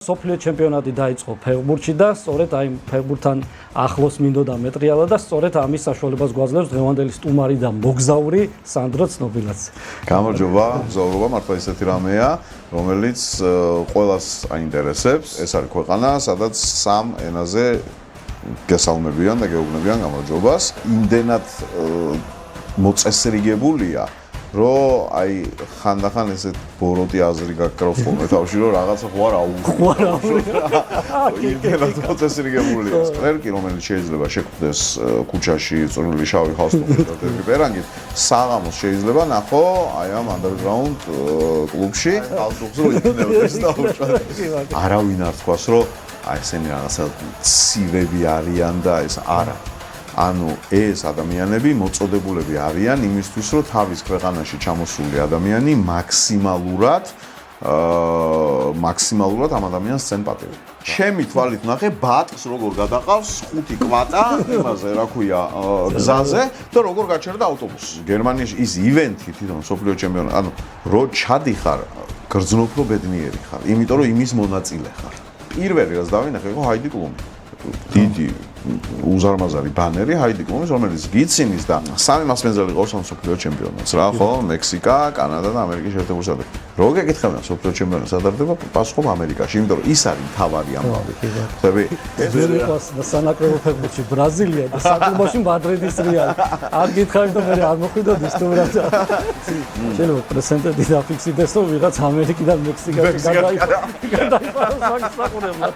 სოფლიო ჩემპიონატი დაიწყო ფეხბურთში და სწორედ აი ფეხბურთთან ახლოს მინდოდა მეტრიალა და სწორედ ამის საშუალებას გვაძლევს დღევანდელი სტუმარი და მოგზაური სანდრო ცნობილაძე. გამარჯობა, მგზავრობა მართლა ისეთი რამეა, რომელიც ყველას აინტერესებს. ეს არის ქვეყანა, სადაც სამ ენაზე გესალმებიან და გეუბნებიან გამარჯვებას. იმდენად მოწესრიგებულია, რომ აი ხანდახან ესეთ ბოროტი აზრი გაკრავს ხოლმე თავში, რომ რაღაცა ხوار აუღო. იმდენად მოწესრიგებულია. სპერკი, რომელიც შეიძლება შეგვდეს ქუჩაში წვრილი შავი ხალხური და პერანგით, საღამოს შეიძლება ნახო აი ამ underground კლუბში ხალხურზე იქნებდეს და უშუალოდ. არავინ არ თქვას, რომ აი ესენი რაღაცა ცივები არიან და ეს არა. ანუ ეს ადამიანები მოწოდებულები არიან იმისთვის, რომ თავის ქვეყანაში ჩამოსული ადამიანი მაქსიმალურად ამ ადამიანს სცენ პატივი. ჩემი თვალით ნახე ბატს როგორ გადაყავს 5 კვატა იმაზე, რა ქვია, გზაზე და როგორ გაჩერდა ავტობუსი. გერმანიაში ის ივენთი თვითონ სოფლიო ჩემპიონატი, ანუ რო ჩადიხარ, გრძნობ ბედნიერი ხარ, იმიტომ რომ იმის მონაწილე ხარ. პირველი რაც დავინახე, იყო ჰაიდი კლუმი. დიდი უზარმაზარი ბანერი ჰაიდი კლუმის, რომელიც გიცინის და სამი მასპინძელი ყავს ამ სოფლიო ჩემპიონატს, რა ხო? მექსიკა, კანადა და ამერიკის შეერთებული შტატები. რო გეკითხებიან სოფლიო ჩემპიონატს ადარდება, პასუხობ ამერიკაში, იმიტომ რომ ის არის მთავარი ამბავი. ხები, ეს ვერიფას და სანაკრებო ფეხბურთში ბრაზილია და საკლუბოში მადრიდის რეალი. არ გითხარით და მე არ მოხვიდოდი სტუმრად. შეიძლება პრეზიდენტი დაფიქსირდეს, რომ ვიღაც ამერიკიდან მექსიკაში გადაიყვანოს საკუთრებად.